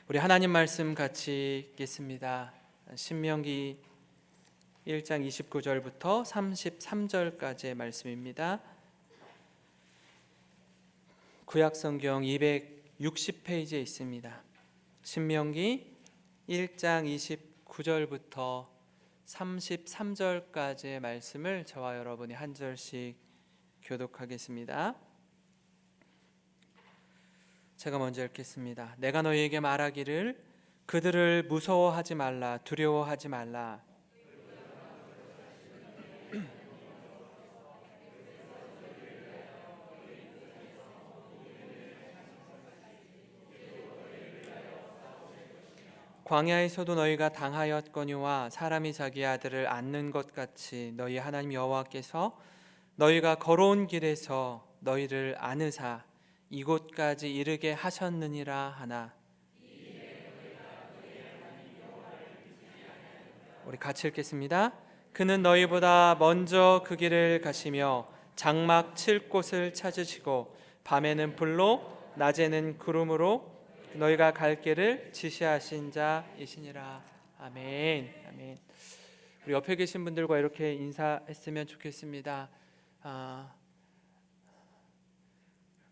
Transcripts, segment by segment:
우리 하나님 말씀 같이 읽겠습니다. 신명기 1장 29절부터 33절까지의 말씀입니다. 구약성경 260페이지에 있습니다. 신명기 1장 29절부터 33절까지의 말씀을 저와 여러분이 한 절씩 교독하겠습니다. 제가 먼저 읽겠습니다. 내가 너희에게 말하기를 그들을 무서워하지 말라, 두려워하지 말라. 광야에서도 너희가 당하였거니와 사람이 자기 아들을 안는 것 같이 너희 하나님 여호와께서 너희가 걸어온 길에서 너희를 안으사 이곳까지 이르게 하셨느니라 하나. 우리 같이 읽겠습니다. 그는 너희보다 먼저 그 길을 가시며 장막 칠 곳을 찾으시고 밤에는 불로 낮에는 구름으로 너희가 갈 길을 지시하신 자이시니라. 아멘. 아멘. 우리 옆에 계신 분들과 이렇게 인사했으면 좋겠습니다.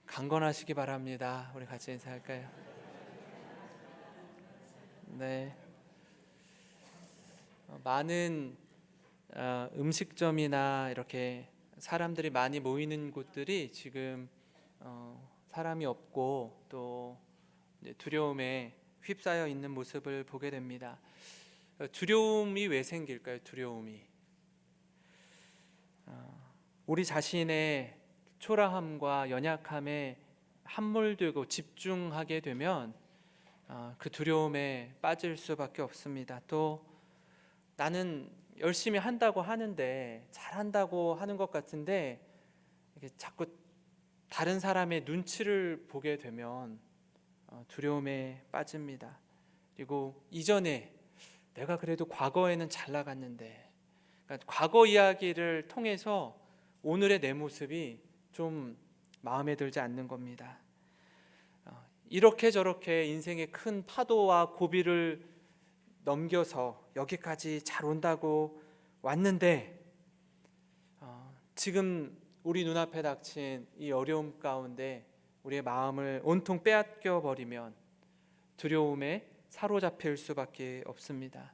강건하시기 바랍니다. 우리 같이 인사할까요? 네. 많은 음식점이나 이렇게 사람들이 많이 모이는 곳들이 지금 사람이 없고 또 두려움에 휩싸여 있는 모습을 보게 됩니다. 두려움이 왜 생길까요? 두려움이 우리 자신의 초라함과 연약함에 함몰되고 집중하게 되면 그 두려움에 빠질 수밖에 없습니다. 또 나는 열심히 한다고 하는데 잘한다고 하는 것 같은데 자꾸 다른 사람의 눈치를 보게 되면 두려움에 빠집니다. 그리고 이전에 내가 그래도 과거에는 잘 나갔는데, 그러니까 과거 이야기를 통해서 오늘의 내 모습이 좀 마음에 들지 않는 겁니다. 이렇게 저렇게 인생의 큰 파도와 고비를 넘겨서 여기까지 잘 온다고 왔는데 지금 우리 눈앞에 닥친 이 어려움 가운데 우리의 마음을 온통 빼앗겨 버리면 두려움에 사로잡힐 수밖에 없습니다.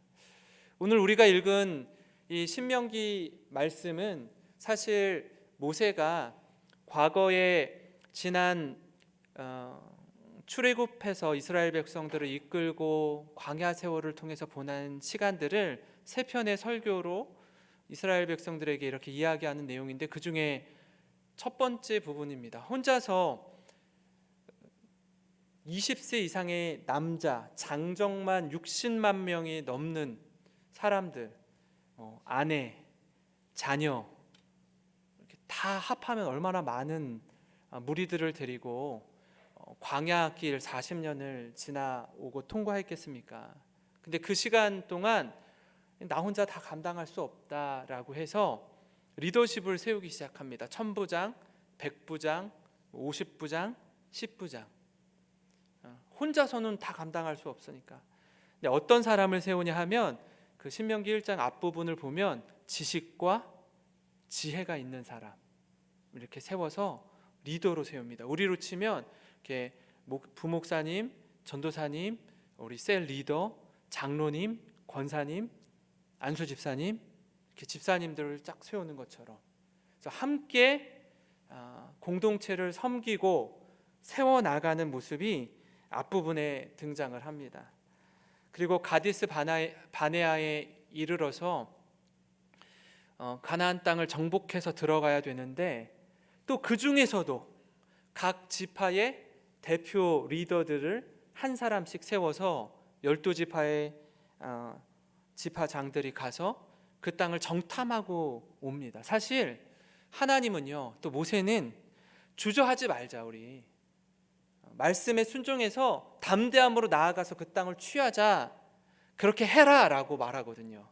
오늘 우리가 읽은 이 신명기 말씀은 사실 모세가 과거에 지난 출애굽해서 이스라엘 백성들을 이끌고 광야 세월을 통해서 보낸 시간들을 세 편의 설교로 이스라엘 백성들에게 이렇게 이야기하는 내용인데 그 중에 첫 번째 부분입니다. 혼자서 20세 이상의 남자 장정만 60만 명이 넘는 사람들, 아내, 자녀 이렇게 다 합하면 얼마나 많은 무리들을 데리고 광야길 40년을 지나오고 통과했겠습니까? 근데 그 시간 동안 나 혼자 다 감당할 수 없다라고 해서 리더십을 세우기 시작합니다. 1000부장, 100부장, 50부장, 10부장. 혼자서는 다 감당할 수 없으니까. 근데 어떤 사람을 세우냐 하면 그 신명기 1장 앞부분을 보면 지식과 지혜가 있는 사람 이렇게 세워서 리더로 세웁니다. 우리로 치면 이렇게 부목사님, 전도사님, 우리 셀 리더, 장로님, 권사님, 안수 집사님 이렇게 집사님들을 쫙 세우는 것처럼 그래서 함께 공동체를 섬기고 세워나가는 모습이 앞부분에 등장을 합니다. 그리고 가디스 바네아에 이르러서 가나안 땅을 정복해서 들어가야 되는데 또 그 중에서도 각 지파의 대표 리더들을 한 사람씩 세워서 12지파의 지파장들이 가서 그 땅을 정탐하고 옵니다. 사실 하나님은요, 또 모세는 주저하지 말자, 우리 말씀에 순종해서 담대함으로 나아가서 그 땅을 취하자, 그렇게 해라 라고 말하거든요.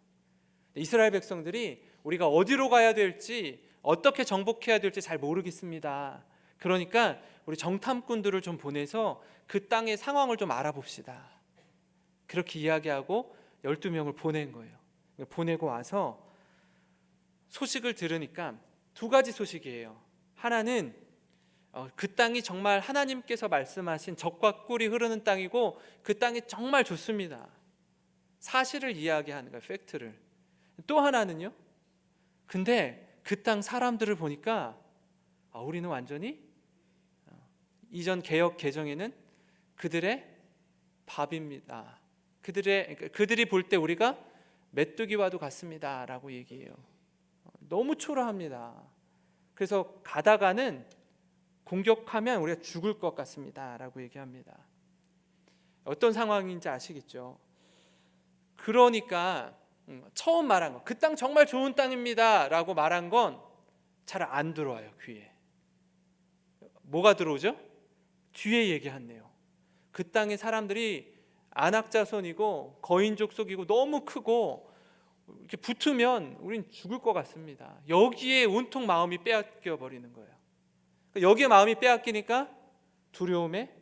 이스라엘 백성들이 우리가 어디로 가야 될지 어떻게 정복해야 될지 잘 모르겠습니다. 그러니까 우리 정탐꾼들을 좀 보내서 그 땅의 상황을 좀 알아봅시다. 그렇게 이야기하고 12명을 보낸 거예요. 보내고 와서 소식을 들으니까 두 가지 소식이에요. 하나는 그 땅이 정말 하나님께서 말씀하신 젖과 꿀이 흐르는 땅이고 그 땅이 정말 좋습니다. 사실을 이야기하는 거예요. 팩트를. 또 하나는요, 근데 그 땅 사람들을 보니까 우리는 완전히 이전 개역 개정에는 그들의 밥입니다. 그들이 볼 때 우리가 메뚜기와도 같습니다 라고 얘기해요. 너무 초라합니다. 그래서 가다가는 공격하면 우리가 죽을 것 같습니다 라고 얘기합니다. 어떤 상황인지 아시겠죠? 그러니까 처음 말한 거, 그 땅 정말 좋은 땅입니다 라고 말한 건 잘 안 들어와요, 귀에. 뭐가 들어오죠? 뒤에 얘기하네요. 그 땅의 사람들이 안악자손이고 거인족속이고 너무 크고 이렇게 붙으면 우린 죽을 것 같습니다. 여기에 온통 마음이 빼앗겨 버리는 거예요. 여기에 마음이 빼앗기니까 두려움에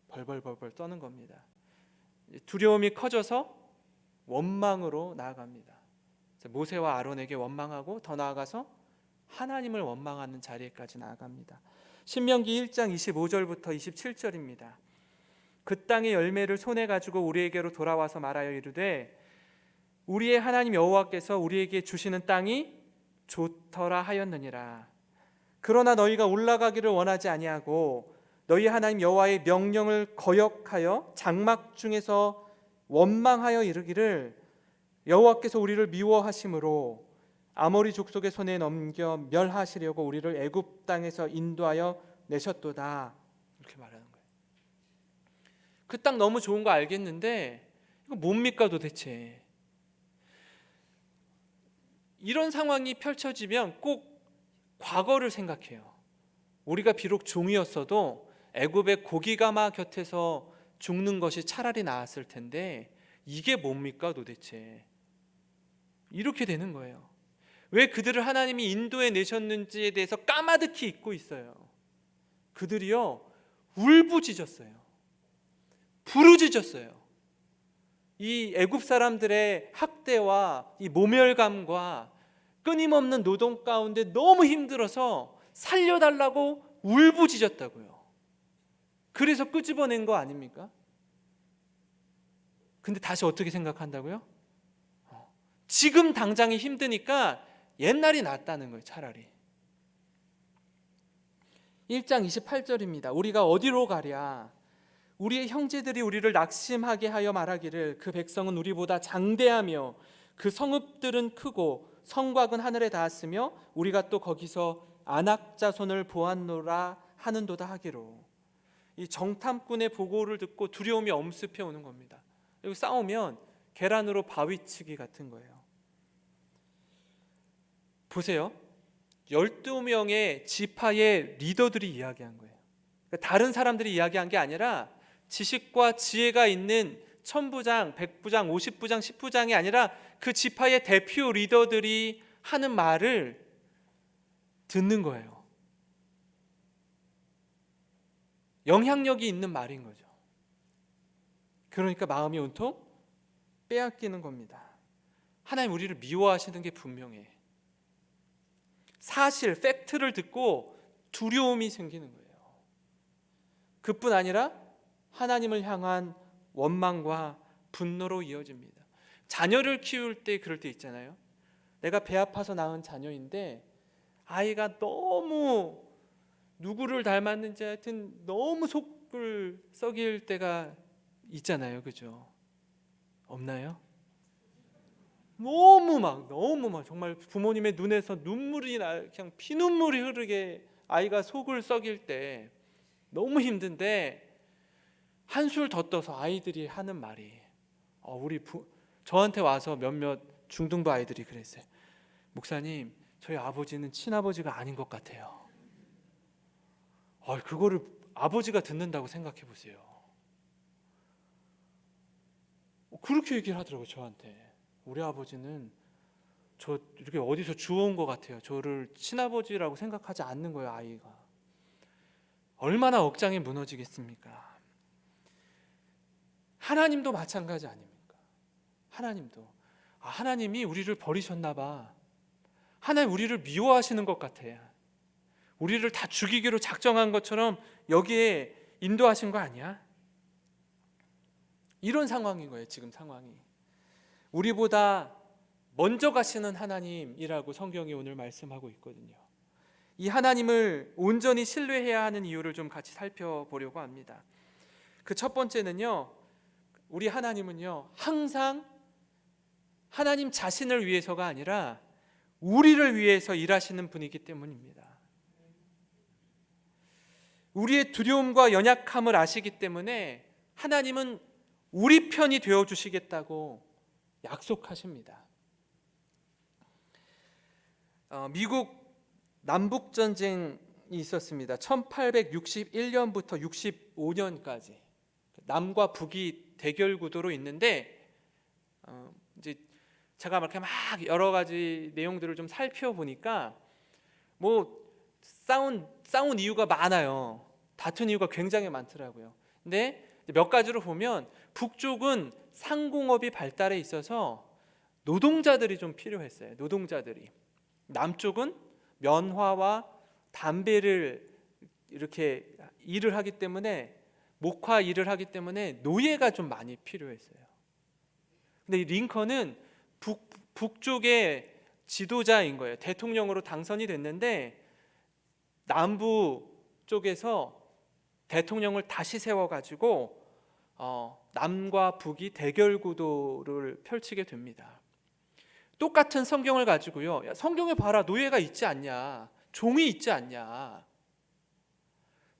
벌벌벌벌 떠는 겁니다. 두려움이 커져서 원망으로 나아갑니다. 모세와 아론에게 원망하고 더 나아가서 하나님을 원망하는 자리에까지 나아갑니다. 신명기 1장 25절부터 27절입니다. 그 땅의 열매를 손에 가지고 우리에게로 돌아와서 말하여 이르되 우리의 하나님 여호와께서 우리에게 주시는 땅이 좋더라 하였느니라. 그러나 너희가 올라가기를 원하지 아니하고 너희 하나님 여호와의 명령을 거역하여 장막 중에서 원망하여 이르기를 여호와께서 우리를 미워하심으로 아모리 족속의 손에 넘겨 멸하시려고 우리를 애굽 땅에서 인도하여 내셨도다. 이렇게 말하는 거예요. 그 땅 너무 좋은 거 알겠는데 이거 뭡니까 도대체? 이런 상황이 펼쳐지면 꼭 과거를 생각해요. 우리가 비록 종이었어도 애굽의 고기가마 곁에서 죽는 것이 차라리 나았을 텐데 이게 뭡니까 도대체? 이렇게 되는 거예요. 왜 그들을 하나님이 인도해 내셨는지에 대해서 까마득히 잊고 있어요. 그들이요 울부짖었어요. 부르짖었어요. 이 애굽 사람들의 학대와 이 모멸감과 끊임없는 노동 가운데 너무 힘들어서 살려달라고 울부짖었다고요. 그래서 끄집어낸 거 아닙니까? 근데 다시 어떻게 생각한다고요? 지금 당장이 힘드니까 옛날이 낫다는 거예요. 차라리. 1장 28절입니다. 우리가 어디로 가랴? 우리의 형제들이 우리를 낙심하게 하여 말하기를 그 백성은 우리보다 장대하며 그 성읍들은 크고 성곽은 하늘에 닿았으며 우리가 또 거기서 안악자손을 보았노라 하는도다 하기로. 이 정탐꾼의 보고를 듣고 두려움이 엄습해 오는 겁니다. 여기 싸우면 계란으로 바위치기 같은 거예요. 보세요. 12명의 지파의 리더들이 이야기한 거예요. 그러니까 다른 사람들이 이야기한 게 아니라 지식과 지혜가 있는 천부장, 백부장, 50부장, 10부장이 아니라 그 지파의 대표 리더들이 하는 말을 듣는 거예요. 영향력이 있는 말인 거죠. 그러니까 마음이 온통 빼앗기는 겁니다. 하나님 우리를 미워하시는 게 분명해. 사실, 팩트를 듣고 두려움이 생기는 거예요. 그뿐 아니라 하나님을 향한 원망과 분노로 이어집니다. 자녀를 키울 때 그럴 때 있잖아요. 내가 배 아파서 낳은 자녀인데 아이가 너무 누구를 닮았는지 하여튼 너무 속을 썩일 때가 있잖아요. 그죠? 없나요? 너무 막 정말 부모님의 눈에서 눈물이 그냥 피눈물이 흐르게 아이가 속을 썩일 때 너무 힘든데 한술 더 떠서 아이들이 하는 말이 저한테 와서 몇몇 중등부 아이들이 그랬어요. 목사님, 저희 아버지는 친아버지가 아닌 것 같아요. 그거를 아버지가 듣는다고 생각해 보세요. 그렇게 얘기를 하더라고요. 저한테. 우리 아버지는 저 이렇게 어디서 주워온 것 같아요. 저를 친아버지라고 생각하지 않는 거예요. 아이가. 얼마나 억장이 무너지겠습니까? 하나님도 마찬가지 아닙니까? 하나님도 하나님이 우리를 버리셨나 봐. 하나님 우리를 미워하시는 것 같아. 우리를 다 죽이기로 작정한 것처럼 여기에 인도하신 거 아니야? 이런 상황인 거예요. 지금 상황이. 우리보다 먼저 가시는 하나님이라고 성경이 오늘 말씀하고 있거든요. 이 하나님을 온전히 신뢰해야 하는 이유를 좀 같이 살펴보려고 합니다. 그 첫 번째는요, 우리 하나님은요 항상 하나님 자신을 위해서가 아니라 우리를 위해서 일하시는 분이기 때문입니다. 우리의 두려움과 연약함을 아시기 때문에 하나님은 우리 편이 되어주시겠다고 약속하십니다. 미국 남북전쟁이 있었습니다. 1861년부터 65년까지 남과 북이 대결 구도로 있는데 이제 제가 이렇게 막 여러 가지 내용들을 좀 살펴보니까 뭐 싸운 이유가 많아요. 다툰 이유가 굉장히 많더라고요. 근데 몇 가지로 보면 북쪽은 상공업이 발달해 있어서 노동자들이 좀 필요했어요. 노동자들이. 남쪽은 면화와 담배를 이렇게 일을 하기 때문에 목화 일을 하기 때문에 노예가 좀 많이 필요했어요. 근데 이 링컨은 북쪽의 지도자인 거예요. 대통령으로 당선이 됐는데 남부 쪽에서 대통령을 다시 세워가지고 남과 북이 대결 구도를 펼치게 됩니다. 똑같은 성경을 가지고요, 야, 성경에 봐라, 노예가 있지 않냐, 종이 있지 않냐.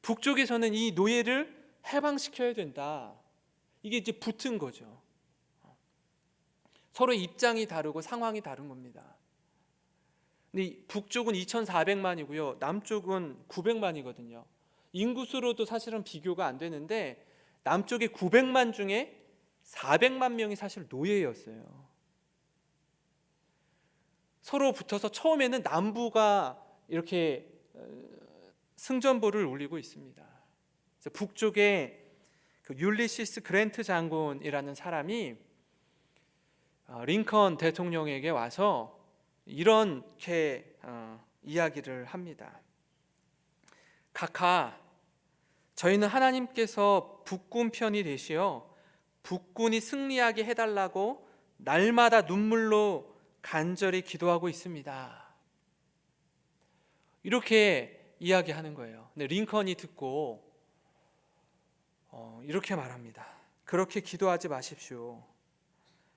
북쪽에서는 이 노예를 해방시켜야 된다. 이게 이제 붙은 거죠. 서로 입장이 다르고 상황이 다른 겁니다. 근데 북쪽은 2,400만이고요 남쪽은 900만이거든요 인구수로도 사실은 비교가 안 되는데 남쪽의 900만 중에 400만 명이 사실 노예였어요. 서로 붙어서 처음에는 남부가 이렇게 승전보를 울리고 있습니다. 그래서 북쪽에 그 율리시스 그랜트 장군이라는 사람이 링컨 대통령에게 와서 이렇게 이야기를 합니다. 각하, 저희는 하나님께서 북군 편이 되시어 북군이 승리하게 해달라고 날마다 눈물로 간절히 기도하고 있습니다. 이렇게 이야기하는 거예요. 근데 링컨이 듣고 이렇게 말합니다. 그렇게 기도하지 마십시오.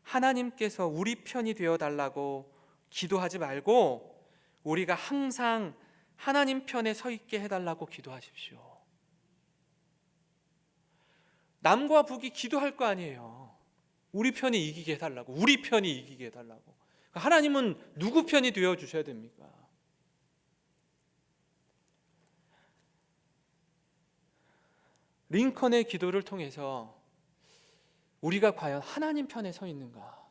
하나님께서 우리 편이 되어달라고 기도하지 말고 우리가 항상 하나님 편에 서 있게 해달라고 기도하십시오. 남과 북이 기도할 거 아니에요. 우리 편이 이기게 해달라고, 우리 편이 이기게 해달라고. 하나님은 누구 편이 되어주셔야 됩니까? 링컨의 기도를 통해서 우리가 과연 하나님 편에 서 있는가?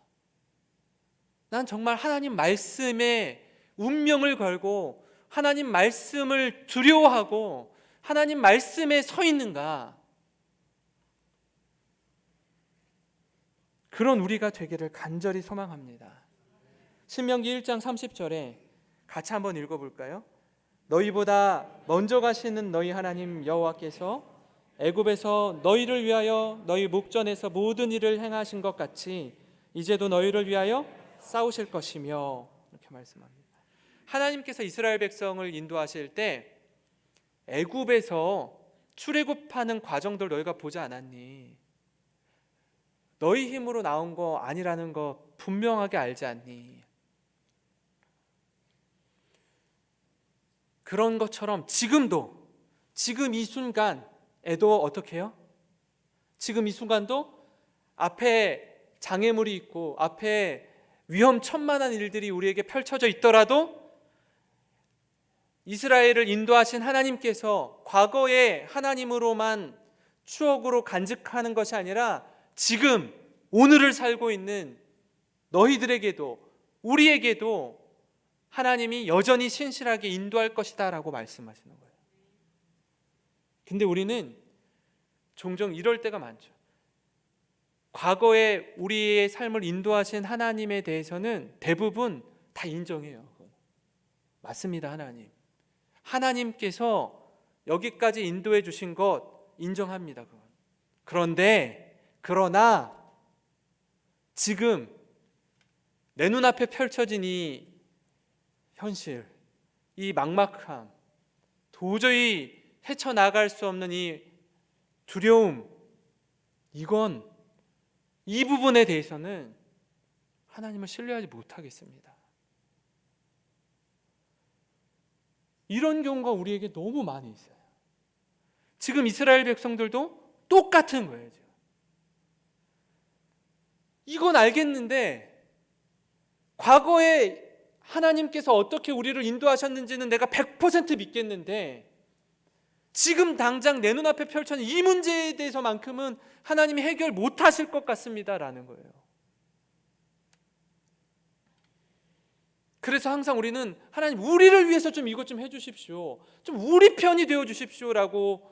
난 정말 하나님 말씀에 운명을 걸고 하나님 말씀을 두려워하고 하나님 말씀에 서 있는가? 그런 우리가 되기를 간절히 소망합니다. 신명기 1장 30절에 같이 한번 읽어볼까요? 너희보다 먼저 가시는 너희 하나님 여호와께서 애굽에서 너희를 위하여 너희 목전에서 모든 일을 행하신 것 같이 이제도 너희를 위하여 싸우실 것이며, 이렇게 말씀합니다. 하나님께서 이스라엘 백성을 인도하실 때 애굽에서 출애굽하는 과정들 너희가 보지 않았니? 너희 힘으로 나온 거 아니라는 거 분명하게 알지 않니? 그런 것처럼 지금도, 지금 이 순간에도 어떻게 해요? 지금 이 순간도 앞에 장애물이 있고 앞에 위험천만한 일들이 우리에게 펼쳐져 있더라도 이스라엘을 인도하신 하나님께서 과거의 하나님으로만 추억으로 간직하는 것이 아니라 지금 오늘을 살고 있는 너희들에게도 우리에게도 하나님이 여전히 신실하게 인도할 것이다 라고 말씀하시는 거예요. 근데 우리는 종종 이럴 때가 많죠. 과거에 우리의 삶을 인도하신 하나님에 대해서는 대부분 다 인정해요. 맞습니다. 하나님께서 여기까지 인도해 주신 것 인정합니다. 그러나 지금 내 눈앞에 펼쳐진 이 현실, 이 막막함, 도저히 헤쳐나갈 수 없는 이 두려움, 이 부분에 대해서는 하나님을 신뢰하지 못하겠습니다. 이런 경우가 우리에게 너무 많이 있어요. 지금 이스라엘 백성들도 똑같은 거예요. 지금. 이건 알겠는데 과거에 하나님께서 어떻게 우리를 인도하셨는지는 내가 100% 믿겠는데 지금 당장 내 눈앞에 펼쳐진 이 문제에 대해서만큼은 하나님이 해결 못하실 것 같습니다라는 거예요. 그래서 항상 우리는 하나님 우리를 위해서 좀 이것 좀 해주십시오, 좀 우리 편이 되어주십시오라고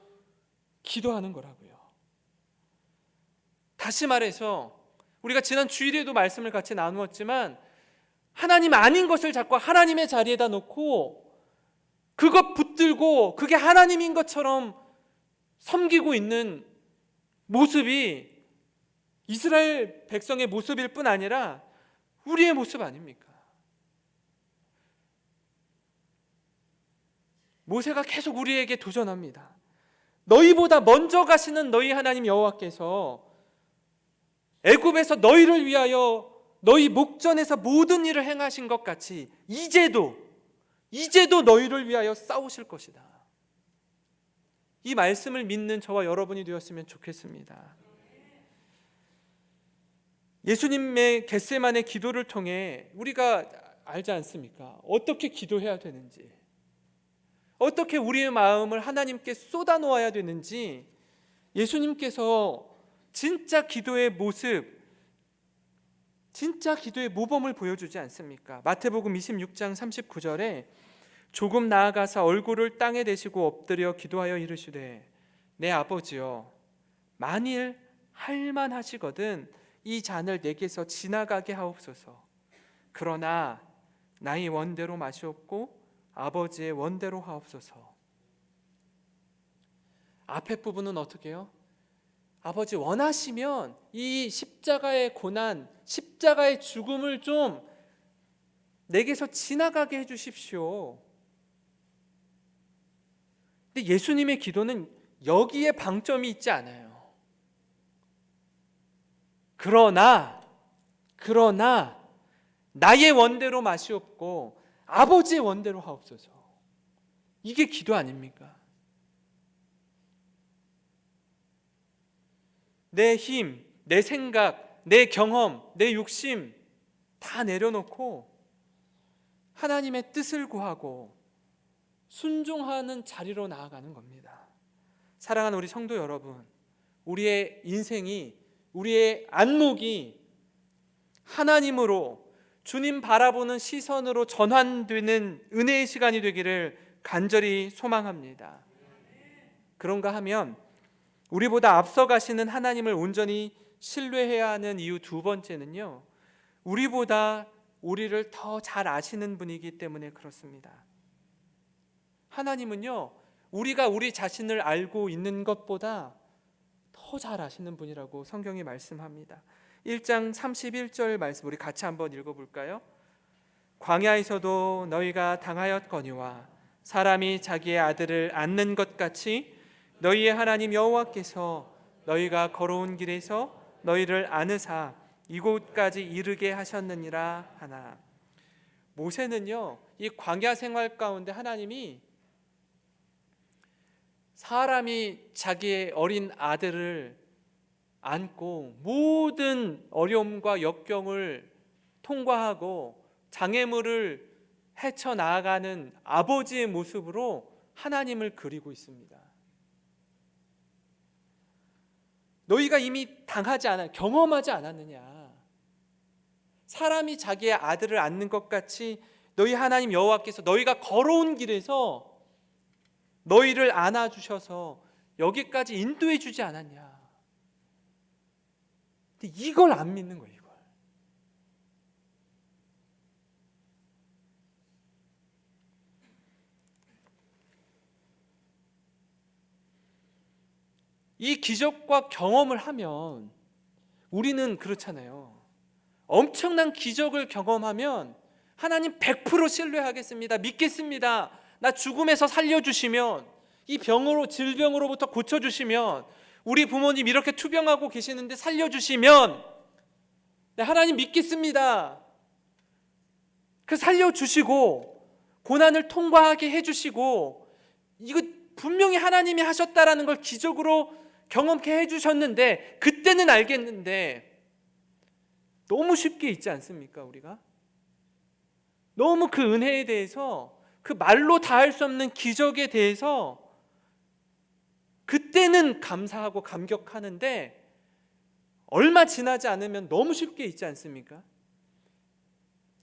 기도하는 거라고요. 다시 말해서 우리가 지난 주일에도 말씀을 같이 나누었지만 하나님 아닌 것을 자꾸 하나님의 자리에다 놓고 그것 붙들고 그게 하나님인 것처럼 섬기고 있는 모습이 이스라엘 백성의 모습일 뿐 아니라 우리의 모습 아닙니까? 모세가 계속 우리에게 도전합니다. 너희보다 먼저 가시는 너희 하나님 여호와께서 애굽에서 너희를 위하여 너희 목전에서 모든 일을 행하신 것 같이 이제도 너희를 위하여 싸우실 것이다. 이 말씀을 믿는 저와 여러분이 되었으면 좋겠습니다. 예수님의 겟세마네 기도를 통해 우리가 알지 않습니까? 어떻게 기도해야 되는지, 어떻게 우리의 마음을 하나님께 쏟아놓아야 되는지 예수님께서 진짜 기도의 모습, 진짜 기도의 모범을 보여주지 않습니까? 마태복음 26장 39절에 조금 나아가서 얼굴을 땅에 대시고 엎드려 기도하여 이르시되 내 아버지여 만일 할만하시거든 이 잔을 내게서 지나가게 하옵소서. 그러나 나의 원대로 마시옵고 아버지의 원대로 하옵소서. 앞에 부분은 어떻게 해요? 아버지 원하시면 이 십자가의 고난, 십자가의 죽음을 좀 내게서 지나가게 해주십시오. 근데 예수님의 기도는 여기에 방점이 있지 않아요. 그러나 나의 원대로 마시옵고 아버지의 원대로 하옵소서. 이게 기도 아닙니까? 내 힘, 내 생각, 내 경험, 내 욕심 다 내려놓고 하나님의 뜻을 구하고 순종하는 자리로 나아가는 겁니다. 사랑하는 우리 성도 여러분, 우리의 인생이, 우리의 안목이 하나님으로, 주님 바라보는 시선으로 전환되는 은혜의 시간이 되기를 간절히 소망합니다. 그런가 하면 우리보다 앞서 가시는 하나님을 온전히 신뢰해야 하는 이유 두 번째는요, 우리보다 우리를 더 잘 아시는 분이기 때문에 그렇습니다. 하나님은요, 우리가 우리 자신을 알고 있는 것보다 더 잘 아시는 분이라고 성경이 말씀합니다. 1장 31절 말씀 우리 같이 한번 읽어볼까요? 광야에서도 너희가 당하였거니와 사람이 자기의 아들을 안는 것 같이 너희의 하나님 여호와께서 너희가 걸어온 길에서 너희를 안으사 이곳까지 이르게 하셨느니라 하나. 모세는요, 이 광야 생활 가운데 하나님이 사람이 자기의 어린 아들을 안고 모든 어려움과 역경을 통과하고 장애물을 헤쳐나가는 아버지의 모습으로 하나님을 그리고 있습니다. 너희가 이미 당하지 않아, 경험하지 않았느냐? 사람이 자기의 아들을 안는 것 같이 너희 하나님 여호와께서 너희가 걸어온 길에서 너희를 안아주셔서 여기까지 인도해 주지 않았냐? 근데 이걸 안 믿는 거예요. 이걸. 이 기적과 경험을 하면 우리는 그렇잖아요. 엄청난 기적을 경험하면 하나님 100% 신뢰하겠습니다. 믿겠습니다. 나 죽음에서 살려주시면, 이 질병으로부터 고쳐주시면, 우리 부모님 이렇게 투병하고 계시는데 살려주시면, 네, 하나님 믿겠습니다. 그 살려주시고 고난을 통과하게 해주시고, 이거 분명히 하나님이 하셨다라는 걸 기적으로 경험케 해주셨는데, 그때는 알겠는데 너무 쉽게 잊지 않습니까? 우리가 너무 그 은혜에 대해서, 그 말로 다할 수 없는 기적에 대해서 그때는 감사하고 감격하는데 얼마 지나지 않으면 너무 쉽게 잊지 않습니까?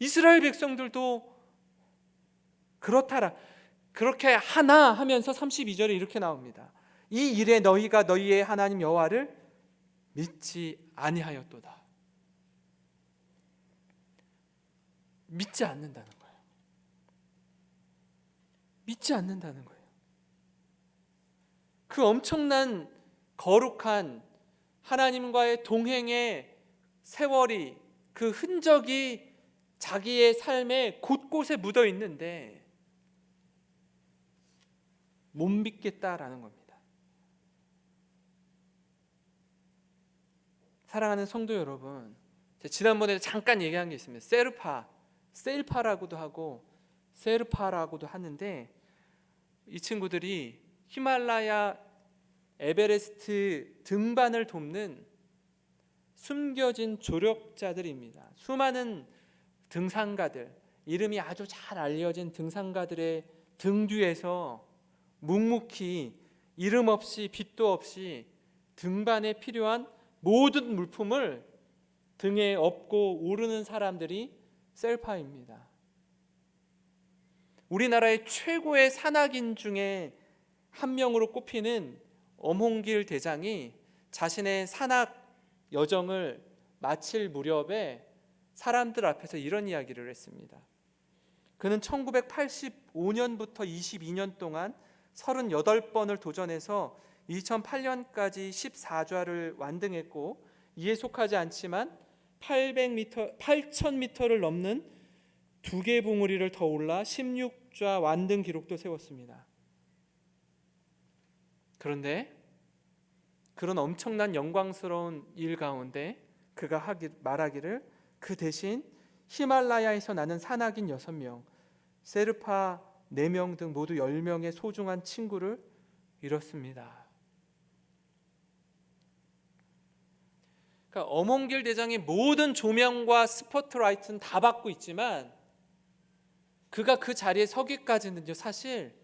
이스라엘 백성들도 그렇다라, 그렇게 하나 하면서 32절에 이렇게 나옵니다. 이 일에 너희가 너희의 하나님 여호와를 믿지 아니하였도다. 믿지 않는다는 거예요. 믿지 않는다는 거예요. 그 엄청난 거룩한 하나님과의 동행의 세월이, 그 흔적이 자기의 삶에 곳곳에 묻어 있는데 못 믿겠다라는 겁니다. 사랑하는 성도 여러분, 지난번에 잠깐 얘기한 게 있습니다. 셀파라고도 하고 세르파라고도 하는데, 이 친구들이 히말라야 에베레스트 등반을 돕는 숨겨진 조력자들입니다. 수많은 등산가들, 이름이 아주 잘 알려진 등산가들의 등 뒤에서 묵묵히 이름 없이 빛도 없이 등반에 필요한 모든 물품을 등에 업고 오르는 사람들이 셀파입니다. 우리나라의 최고의 산악인 중에 한 명으로 꼽히는 엄홍길 대장이 자신의 산악 여정을 마칠 무렵에 사람들 앞에서 이런 이야기를 했습니다. 그는 1985년부터 22년 동안 38번을 도전해서 2008년까지 14좌를 완등했고, 이에 속하지 않지만 8,000m를 넘는 두개 봉우리를 더 올라 16좌 완등 기록도 세웠습니다. 그런데 그런 엄청난 영광스러운 일 가운데 그가 말하기를, 그 대신 히말라야에서 나는 산악인 6명, 세르파 4명 등 모두 10명의 소중한 친구를 잃었습니다. 그러니까 엄홍길 대장이 모든 조명과 스포트라이트는 다 받고 있지만 그가 그 자리에 서기까지는요, 사실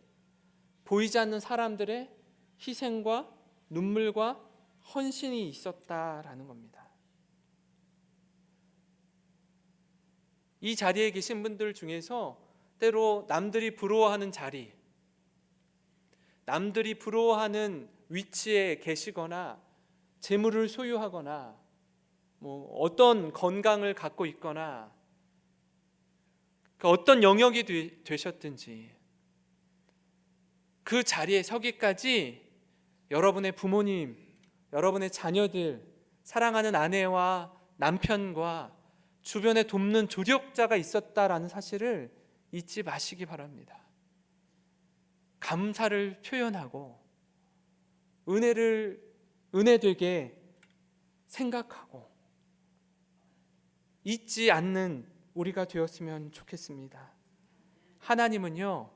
보이지 않는 사람들의 희생과 눈물과 헌신이 있었다라는 겁니다. 이 자리에 계신 분들 중에서 때로 남들이 부러워하는 자리, 남들이 부러워하는 위치에 계시거나 재물을 소유하거나 어떤 건강을 갖고 있거나 어떤 영역이 되셨든지 그 자리에 서기까지 여러분의 부모님, 여러분의 자녀들, 사랑하는 아내와 남편과 주변에 돕는 조력자가 있었다라는 사실을 잊지 마시기 바랍니다. 감사를 표현하고 은혜되게 생각하고 잊지 않는 우리가 되었으면 좋겠습니다. 하나님은요,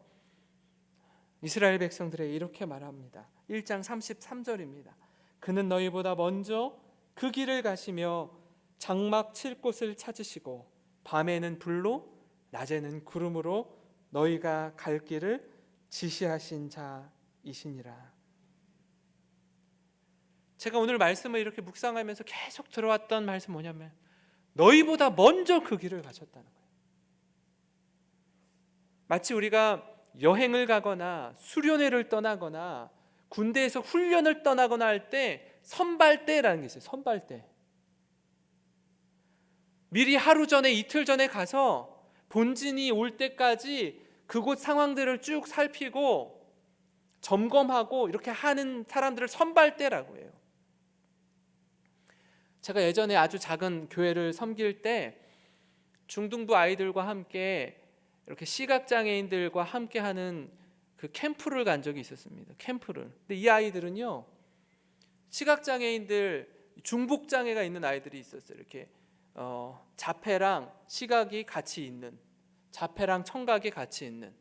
이스라엘 백성들에게 이렇게 말합니다. 1장 33절입니다. 그는 너희보다 먼저 그 길을 가시며 장막 칠 곳을 찾으시고 밤에는 불로 낮에는 구름으로 너희가 갈 길을 지시하신 자이시니라. 제가 오늘 말씀을 이렇게 묵상하면서 계속 들어왔던 말씀 뭐냐면, 너희보다 먼저 그 길을 가셨다는 거예요. 마치 우리가 여행을 가거나 수련회를 떠나거나 군대에서 훈련을 떠나거나 할 때 선발대라는 게 있어요. 선발대. 미리 하루 전에 이틀 전에 가서 본진이 올 때까지 그곳 상황들을 쭉 살피고 점검하고 이렇게 하는 사람들을 선발대라고 해요. 제가 예전에 아주 작은 교회를 섬길 때 중등부 아이들과 함께 이렇게 시각장애인들과 함께 하는 그 캠프를 간 적이 있었습니다. 캠프를. 근데 이 아이들은요, 시각장애인들, 중복장애가 있는 아이들이 있었어요. 이렇게 자폐랑 시각이 같이 있는, 자폐랑 청각이 같이 있는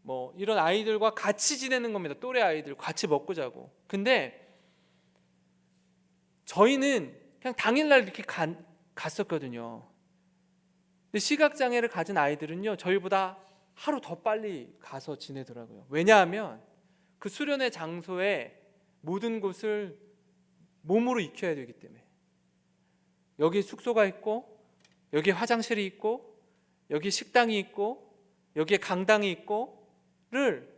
뭐 이런 아이들과 같이 지내는 겁니다. 또래 아이들 같이 먹고 자고. 근데 저희는 그냥 당일날 이렇게 갔었거든요. 근데 시각장애를 가진 아이들은요, 저희보다 하루 더 빨리 가서 지내더라고요. 왜냐하면 그 수련회 장소에 모든 곳을 몸으로 익혀야 되기 때문에. 여기 숙소가 있고, 여기 화장실이 있고, 여기 식당이 있고, 여기에 강당이 있고를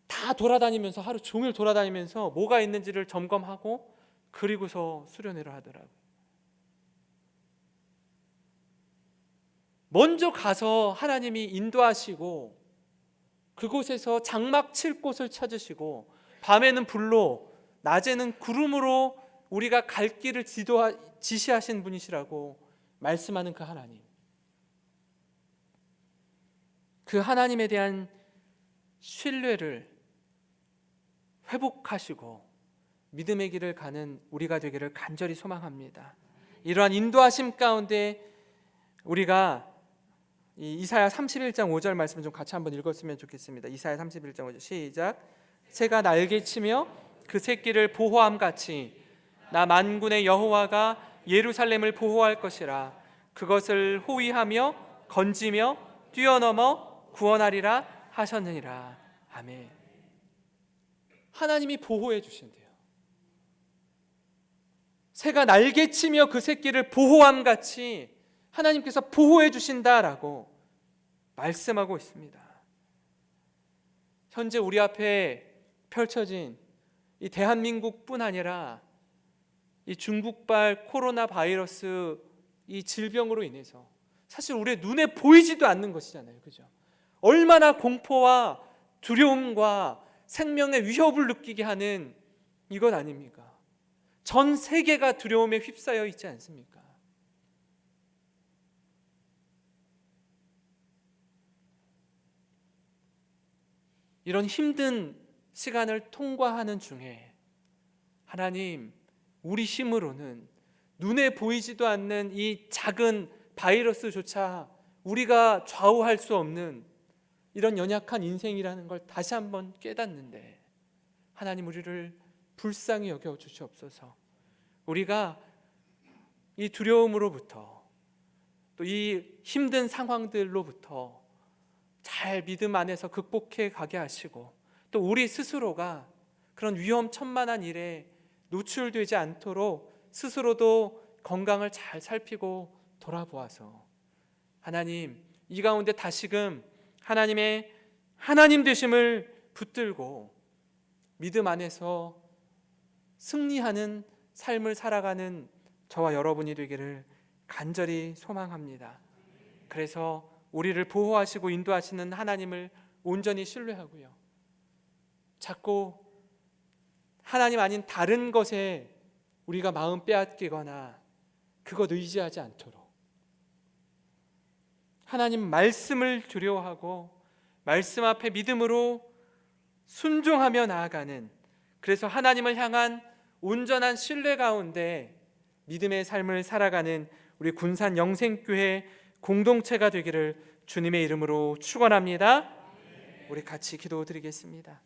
다 돌아다니면서, 하루 종일 돌아다니면서 뭐가 있는지를 점검하고 그리고서 수련회를 하더라고요. 먼저 가서 하나님이 인도하시고 그곳에서 장막 칠 곳을 찾으시고 밤에는 불로 낮에는 구름으로 우리가 갈 길을 지시하신 분이시라고 말씀하는 그 하나님, 그 하나님에 대한 신뢰를 회복하시고 믿음의 길을 가는 우리가 되기를 간절히 소망합니다. 이러한 인도하심 가운데 우리가 이 이사야 31장 5절 말씀 좀 같이 한번 읽었으면 좋겠습니다. 이사야 31장 5절 시작. 새가 날개치며 그 새끼를 보호함 같이 나 만군의 여호와가 예루살렘을 보호할 것이라. 그것을 호위하며 건지며 뛰어넘어 구원하리라 하셨느니라. 아멘. 하나님이 보호해 주신대요. 새가 날개치며 그 새끼를 보호함 같이 하나님께서 보호해 주신다라고 말씀하고 있습니다. 현재 우리 앞에 펼쳐진 이 대한민국뿐 아니라 이 중국발 코로나 바이러스 이 질병으로 인해서 사실 우리의 눈에 보이지도 않는 것이잖아요. 그죠? 얼마나 공포와 두려움과 생명의 위협을 느끼게 하는 이것 아닙니까? 전 세계가 두려움에 휩싸여 있지 않습니까? 이런 힘든 시간을 통과하는 중에 하나님, 우리 힘으로는 눈에 보이지도 않는 이 작은 바이러스조차 우리가 좌우할 수 없는 이런 연약한 인생이라는 걸 다시 한번 깨닫는데 하나님, 우리를 불쌍히 여겨 주시옵소서. 우리가 이 두려움으로부터 또 이 힘든 상황들로부터 잘 믿음 안에서 극복해 가게 하시고 또 우리 스스로가 그런 위험천만한 일에 노출되지 않도록 스스로도 건강을 잘 살피고 돌아보아서 하나님, 이 가운데 다시금 하나님의 하나님 되심을 붙들고 믿음 안에서 승리하는 삶을 살아가는 저와 여러분이 되기를 간절히 소망합니다. 그래서 우리를 보호하시고 인도하시는 하나님을 온전히 신뢰하고요, 자꾸 하나님 아닌 다른 것에 우리가 마음 빼앗기거나 그것 의지하지 않도록 하나님 말씀을 두려워하고 말씀 앞에 믿음으로 순종하며 나아가는, 그래서 하나님을 향한 온전한 신뢰 가운데 믿음의 삶을 살아가는 우리 군산 영생교회 공동체가 되기를 주님의 이름으로 축원합니다. 우리 같이 기도드리겠습니다.